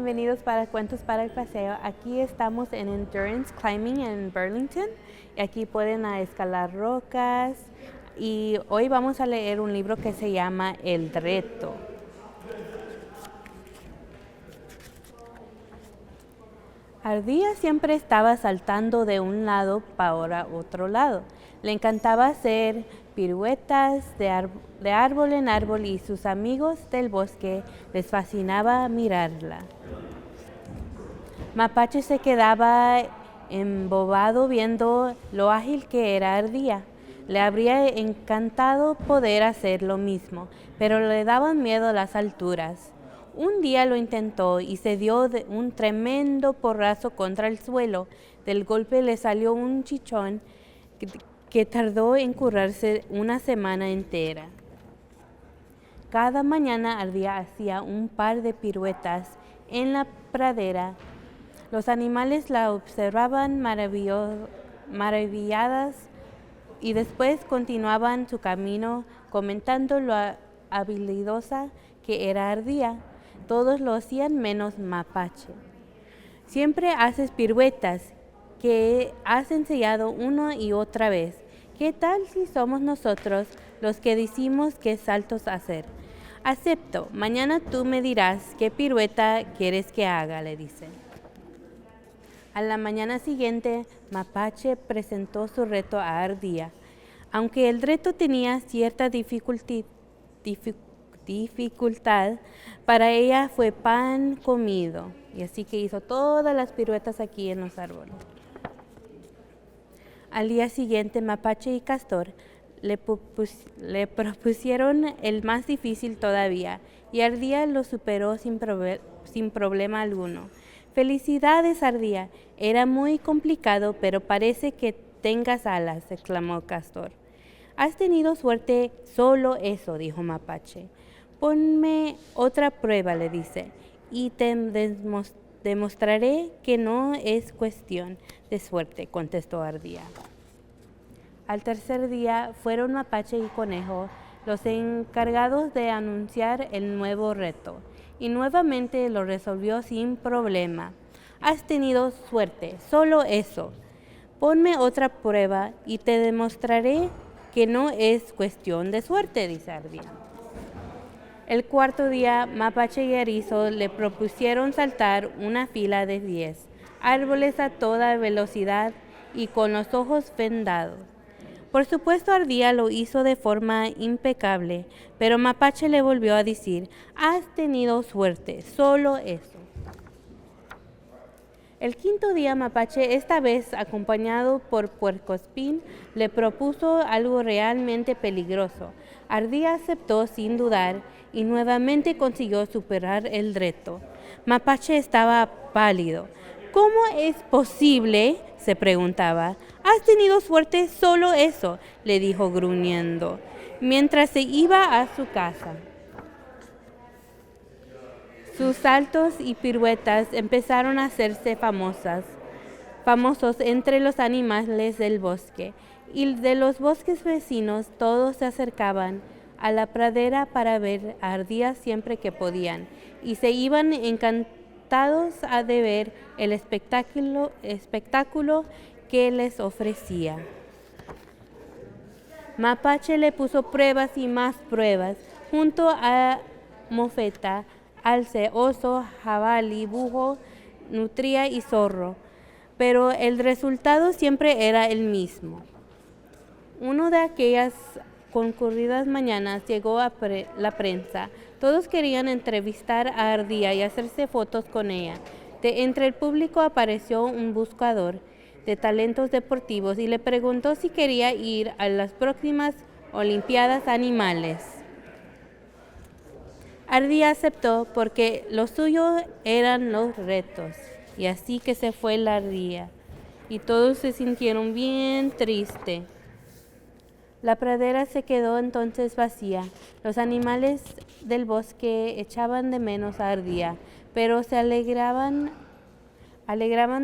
bienvenidos para Cuentos para el Paseo. Aquí estamos en Endurance Climbing en Burlington. Y aquí pueden escalar rocas. Y hoy vamos a leer un libro que se llama El Reto. Ardilla siempre estaba saltando de un lado para otro lado. Le encantaba hacer piruetas de árbol en árbol y sus amigos del bosque les fascinaba mirarla. Mapache se quedaba embobado viendo lo ágil que era Ardilla. Le habría encantado poder hacer lo mismo, pero le daban miedo las alturas. Un día lo intentó y se dio un tremendo porrazo contra el suelo. Del golpe le salió un chichón que tardó en curarse una semana entera. Cada mañana Ardilla hacía un par de piruetas en la pradera. Los animales la observaban maravilladas y después continuaban su camino comentando lo habilidosa que era Ardilla. Todos lo hacían menos Mapache. Siempre haces piruetas que has enseñado una y otra vez. ¿Qué tal si somos nosotros los que decimos qué saltos hacer? Acepto, mañana tú me dirás qué pirueta quieres que haga, le dice. A la mañana siguiente, Mapache presentó su reto a Ardilla. Aunque el reto tenía cierta dificultad, para ella fue pan comido. Y así que hizo todas las piruetas aquí en los árboles. Al día siguiente, Mapache y Castor le propusieron el más difícil todavía, y Ardilla lo superó sin problema alguno. ¡Felicidades, Ardilla! Era muy complicado, pero parece que tengas alas, exclamó Castor. Has tenido suerte, solo eso, dijo Mapache. Ponme otra prueba, le dice, y te demostraré que no es cuestión de suerte, contestó Ardilla. Al tercer día fueron Mapache y Conejo los encargados de anunciar el nuevo reto, y nuevamente lo resolvió sin problema. Has tenido suerte, solo eso. Ponme otra prueba y te demostraré que no es cuestión de suerte, dice Ardilla. El cuarto día, Mapache y Erizo le propusieron saltar una fila de 10 árboles a toda velocidad y con los ojos vendados. Por supuesto, Ardilla lo hizo de forma impecable, pero Mapache le volvió a decir, has tenido suerte, solo eso. El quinto día, Mapache, esta vez acompañado por Puercoespín, le propuso algo realmente peligroso. Ardilla aceptó sin dudar y nuevamente consiguió superar el reto. Mapache estaba pálido. ¿Cómo es posible?, se preguntaba. Has tenido suerte, solo eso, le dijo gruñendo, mientras se iba a su casa. Sus saltos y piruetas empezaron a hacerse famosos entre los animales del bosque, y de los bosques vecinos todos se acercaban a la pradera para ver a Ardilla siempre que podían, y se iban encantados de ver el espectáculo que les ofrecía. Mapache le puso pruebas y más pruebas, junto a mofeta, alce, oso, jabalí, búho, nutria y zorro, pero el resultado siempre era el mismo. Una de aquellas concurridas mañanas llegó a la prensa. Todos querían entrevistar a Ardilla y hacerse fotos con ella. De entre el público apareció un buscador de talentos deportivos y le preguntó si quería ir a las próximas Olimpiadas Animales. Ardilla aceptó porque lo suyo eran los retos, y así que se fue la Ardilla, y todos se sintieron bien tristes. La pradera se quedó entonces vacía. Los animales del bosque echaban de menos a Ardilla, pero se alegraban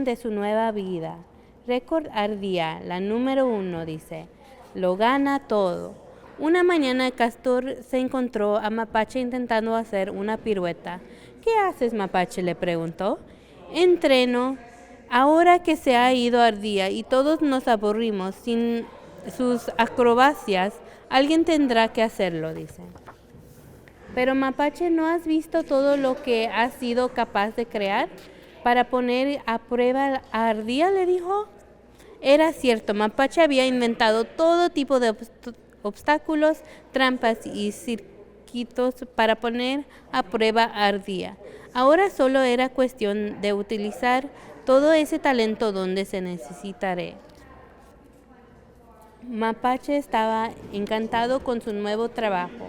de su nueva vida. Récord Ardilla, la número 1, dice, lo gana todo. Una mañana Castor se encontró a Mapache intentando hacer una pirueta. ¿Qué haces, Mapache?, le preguntó. Entreno. Ahora que se ha ido Ardilla y todos nos aburrimos sin sus acrobacias, alguien tendrá que hacerlo, dice. Pero Mapache, ¿no has visto todo lo que has sido capaz de crear para poner a prueba a Ardilla?, le dijo. Era cierto, Mapache había inventado todo tipo de obstáculos, trampas y circuitos para poner a prueba a Ardilla. Ahora solo era cuestión de utilizar todo ese talento donde se necesitaré. Mapache estaba encantado con su nuevo trabajo.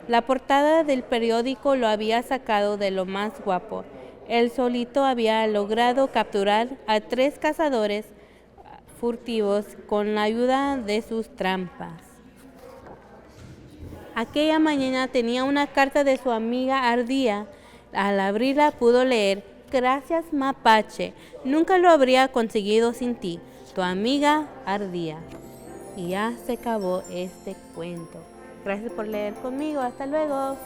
La portada del periódico lo había sacado de lo más guapo. Él solito había logrado capturar a 3 cazadores furtivos con la ayuda de sus trampas. Aquella mañana tenía una carta de su amiga Ardilla. Al abrirla pudo leer: gracias, Mapache, nunca lo habría conseguido sin ti, tu amiga Ardilla. Y ya se acabó este cuento. Gracias por leer conmigo. Hasta luego.